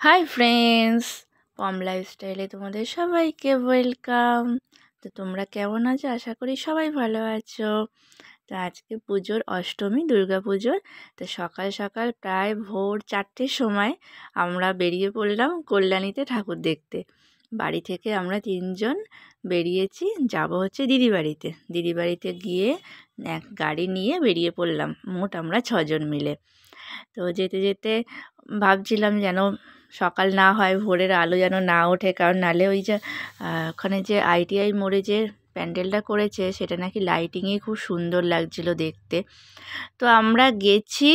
Hi friends, পম লাইফস্টাইলে তোমাদের সবাইকে ওয়েলকাম। তো তোমরা কেমন আছো? আশা করি সবাই ভালো আছো। তো আজকে পুজোর অষ্টমী, দুর্গা পুজোর। তো সকাল সকাল প্রায় ভোর 4টের সময় আমরা বেরিয়ে পড়লাম কল্যাণীতে ঠাকুর দেখতে। বাড়ি থেকে আমরা 3জন বেরিয়েছি, যাব হচ্ছে দিদি বাড়িতে গিয়ে এক গাড়ি নিয়ে বেরিয়ে পড়লাম। মোট আমরা 6জন মিলে। তো যেতে যেতে ভাবছিলাম যেন সকাল না হয়, ভোরের আলো যেন না ওঠে, কারণ নালে ওই যে ওখানে যে ITI মোড়ে যে প্যান্ডেলটা করেছে সেটা নাকি লাইটিংয়ে খুব সুন্দর লাগছিল দেখতে। তো আমরা গেছি,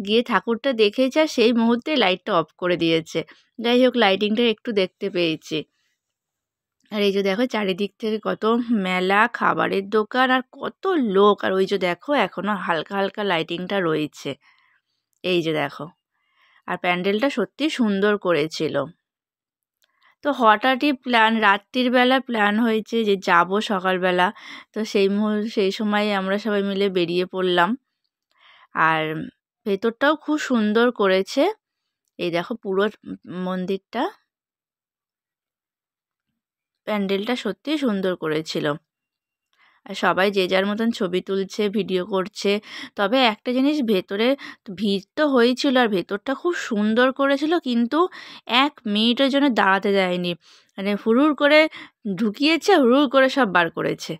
গিয়ে ঠাকুরটা দেখেছি আর সেই মুহূর্তে লাইটটা অফ করে দিয়েছে। যাই হোক, লাইটিংটা একটু দেখতে পেয়েছি। আর এই যে দেখো চারিদিক থেকে কত মেলা, খাবারের দোকান আর কত লোক। আর ওই যে দেখো এখনো হালকা হালকা লাইটিংটা রয়েছে, এই যে দেখো। আর প্যান্ডেলটা সত্যি সুন্দর করেছিল। তো হঠাৎই রাত্রির বেলা প্ল্যান হয়েছে যে যাব সকালবেলা। তো সেই সময় আমরা সবাই মিলে বেরিয়ে পড়লাম। আর ভেতরটাও খুব সুন্দর করেছে। এই দেখো পুরো মন্দিরটা, প্যান্ডেলটা সত্যিই সুন্দর করেছিল। আর সবাই যে যার মতন ছবি তুলছে, ভিডিও করছে। তবে একটা জিনিস, ভেতরে ভিড় তো হয়েছিল আর ভেতরটা খুব সুন্দর করেছিল, কিন্তু 1 মিনিটের জন্য দাঁড়াতে দেয়নি। মানে হুড়হুড় করে ঢুকিয়েছে, হুড়হুড় করে সব বার করেছে।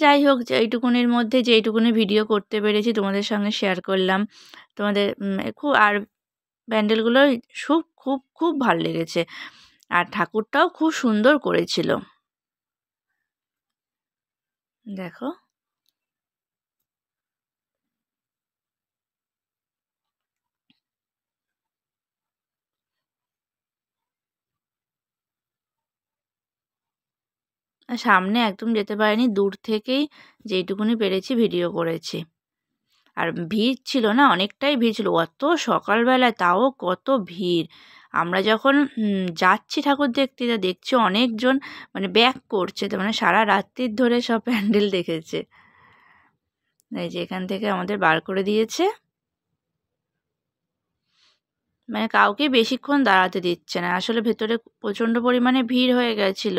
যাই হোক, এইটুকুনির মধ্যে যেইটুকুনি ভিডিও করতে পেরেছি তোমাদের সঙ্গে শেয়ার করলাম। তোমাদের খুব, আর প্যান্ডেলগুলো খুব খুব খুব ভালো লেগেছে। আর ঠাকুরটাও খুব সুন্দর করেছিল, দেখো। আর সামনে একদম যেতে পারিনি, দূর থেকেই যেইটুকুনি পেরেছি ভিডিও করেছি। আর ভিড় ছিল না, অনেকটাই ভিড় ছিল, অত সকালবেলায় তাও কত ভিড়। আমরা যখন যাচ্ছি ঠাকুর দেখতে, তা দেখছি অনেকজন মানে ব্যাক করছে, তো মানে সারা রাত্রির ধরে সব প্যান্ডেল দেখেছে। এই যে এখান থেকে আমাদের বার করে দিয়েছে, মানে কাউকে বেশিক্ষণ দাঁড়াতে দিচ্ছে না। আসলে ভেতরে প্রচণ্ড পরিমাণে ভিড় হয়ে গেছিল।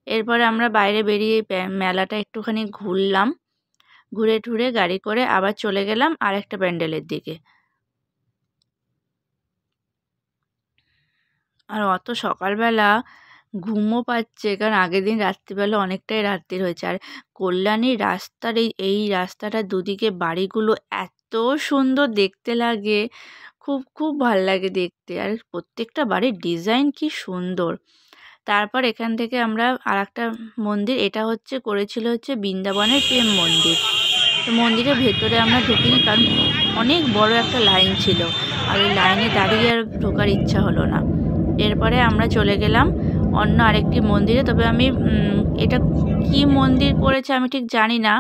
এরপরে আমরা বাইরে বেরিয়ে মেলাটা একটুখানি ঘুরলাম, ঘুরে টুরে গাড়ি করে আবার চলে গেলাম আর একটা প্যান্ডেলের দিকে। আর অত সকালবেলা ঘুমও পাচ্ছে, কারণ আগের দিন রাত্রিবেলা অনেকটাই রাত্রির হয়েছে। আর কল্যাণীর রাস্তার এই রাস্তাটা দুদিকে বাড়িগুলো এত সুন্দর দেখতে লাগে, খুব খুব ভাল লাগে দেখতে। আর প্রত্যেকটা বাড়ির ডিজাইন কি সুন্দর। তারপর এখান থেকে আমরা আর একটা মন্দির, এটা করেছিল বৃন্দাবনের প্রেম মন্দির। তো মন্দিরের ভেতরে আমরা ঢুকিনি, কারণ অনেক বড় একটা লাইন ছিল, আর ওই লাইনে দাঁড়িয়ে আর ঢোকার ইচ্ছা হলো না। এরপরে আমরা চলে গেলাম অন্য আরেকটি মন্দিরে। তবে আমি এটা কি মন্দির করেছে আমি ঠিক জানি না।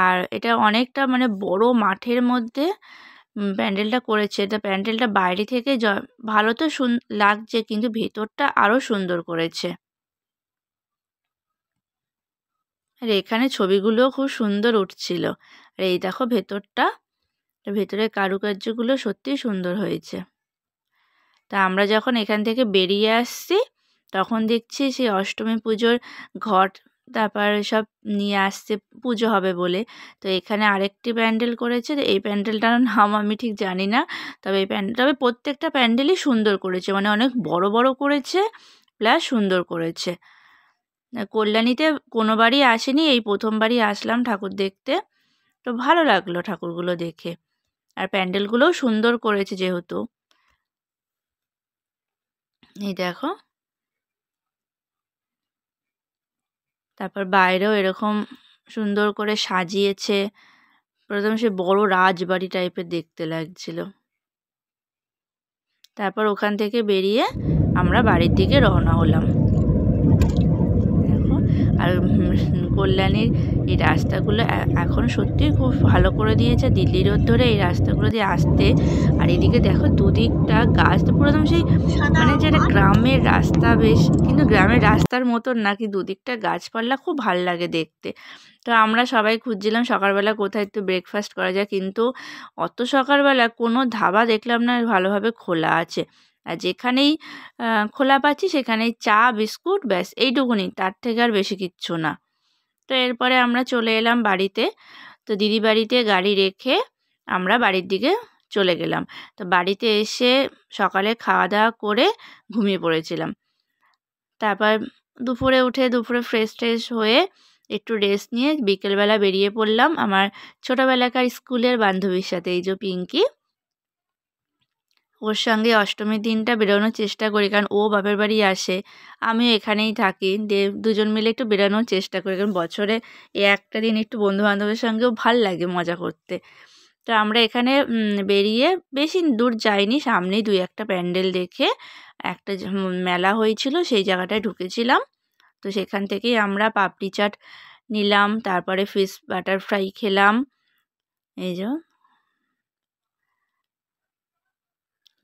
আর এটা অনেকটা মানে বড় মাঠের মধ্যে প্যান্ডেলটা করেছে। তো প্যান্ডেলটা বাইরে থেকে ভালো তো লাগছে, কিন্তু ভেতরটা আরও সুন্দর করেছে। আর এখানে ছবিগুলোও খুব সুন্দর উঠছিল। আর এই দেখো ভেতরটা, ভেতরের কারুকার্যগুলো সত্যিই সুন্দর হয়েছে। তা আমরা যখন এখান থেকে বেরিয়ে আসছি, তখন দেখছি সেই অষ্টমী পুজোর ঘট, তারপর সব নিয়ে আসছে পুজো হবে বলে। তো এখানে আরেকটি প্যান্ডেল করেছে। এই প্যান্ডেলটার নাম আমি ঠিক জানি না। তবে প্রত্যেকটা প্যান্ডেলই সুন্দর করেছে, মানে অনেক বড় বড় করেছে, প্লাস সুন্দর করেছে। কল্যাণীতে কোনোবারই আসেনি, এই প্রথমবারই আসলাম ঠাকুর দেখতে। তো ভালো লাগলো ঠাকুরগুলো দেখে। আর প্যান্ডেলগুলোও সুন্দর করেছে যেহেতু। এই দেখো, তারপর বাইরেও এরকম সুন্দর করে সাজিয়েছে। প্রথম সে বড় রাজবাড়ি টাইপের দেখতে লাগছিল। তারপর ওখান থেকে বেরিয়ে আমরা বাড়ির দিকে রওনা হলাম। দেখো, আর কল্যাণীর এই রাস্তাগুলো এখন সত্যিই খুব ভালো করে দিয়েছে। দিল্লি রোড ধরে এই রাস্তাগুলো দিয়ে আসতে, আর এদিকে দেখো দুদিকটা গাছ, তো পুরো সেই মানে যেটা গ্রামের রাস্তা বেশ, কিন্তু গ্রামের রাস্তার মতন না, কি দুদিকটা গাছপালা, খুব ভাল লাগে দেখতে। তো আমরা সবাই খুঁজছিলাম সকালবেলা কোথায় একটু ব্রেকফাস্ট করা যায়, কিন্তু অত সকালবেলা কোনো ধাবা দেখলাম না ভালোভাবে খোলা আছে। আর যেখানেই খোলা পাচ্ছি সেখানেই চা বিস্কুট ব্যাস এইটুকুনি, তার থেকে আর বেশি কিচ্ছু না। তো এরপরে আমরা চলে এলাম বাড়িতে। তো দিদি বাড়িতে গাড়ি রেখে আমরা বাড়ির দিকে চলে গেলাম। তো বাড়িতে এসে সকালে খাওয়া দাওয়া করে ঘুমিয়ে পড়েছিলাম। তারপর দুপুরে উঠে দুপুরে ফ্রেশ ট্রেশ হয়ে একটু রেস্ট নিয়ে বিকেলবেলা বেরিয়ে পড়লাম আমার ছোটোবেলাকার স্কুলের বান্ধবীর সাথে, এই যে পিঙ্কি, ওর সঙ্গে অষ্টমীর দিনটা বেরোনোর চেষ্টা করি, কারণ ও বাপের বাড়ি আসে, আমিও এখানেই থাকি, দুজন মিলে একটু বেরোনোর চেষ্টা করি, কারণ বছরে একটা দিন একটু বন্ধুবান্ধবের সঙ্গেও ভাল লাগে মজা করতে। তো আমরা এখানে বেরিয়ে বেশি দূর যাইনি, সামনেই 2-1টা প্যান্ডেল দেখে একটা মেলা হয়েছিল সেই জায়গাটায় ঢুকেছিলাম। তো সেখান থেকেই আমরা পাপড়ি চাট নিলাম, তারপরে ফিশ বাটারফ্রাই খেলাম। এই যে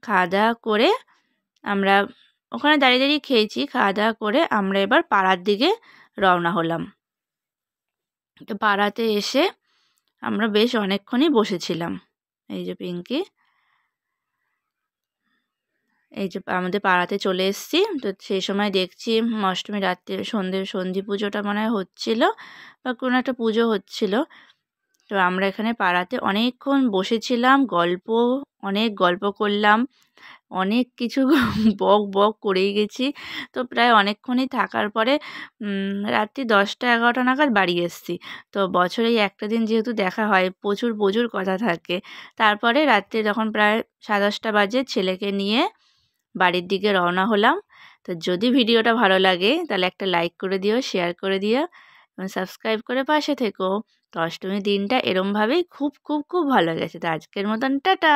খাওয়া দাওয়া করে আমরা ওখানে দাঁড়িয়ে দাঁড়িয়ে খেয়েছি, খাওয়া দাওয়া করে আমরা এবার পাড়ার দিকে রওনা হলাম। তো পাড়াতে এসে আমরা বেশ অনেকক্ষণই বসেছিলাম। এই যে পিঙ্কি, এই যে আমাদের পাড়াতে চলে এসেছি। তো সেই সময় দেখছি অষ্টমী রাত্রে সন্ধি পুজোটা মনে হয় হচ্ছিলো বা কোনো একটা পুজো হচ্ছিলো। তো আমরা এখানে পাড়াতে অনেকক্ষণ বসেছিলাম, অনেক গল্প করলাম, অনেক কিছু বক বক করেই গেছি। তো প্রায় অনেকক্ষণই থাকার পরে রাত্রি 10টা-11টা নাগাদ বাড়ি এসেছি। তো বছরে এই একটা দিন যেহেতু দেখা হয়, প্রচুর প্রচুর কথা থাকে। তারপরে রাত্রে যখন প্রায় 10:30 বাজে ছেলেকে নিয়ে বাড়ির দিকে রওনা হলাম। তো যদি ভিডিওটা ভালো লাগে তাহলে একটা লাইক করে দিও, শেয়ার করে দিও এবং সাবস্ক্রাইব করে পাশে থেকো। তো অষ্টমীর দিনটা এরমভাবেই খুব খুব খুব ভালো গেছে। তো আজকের মতন টাটা।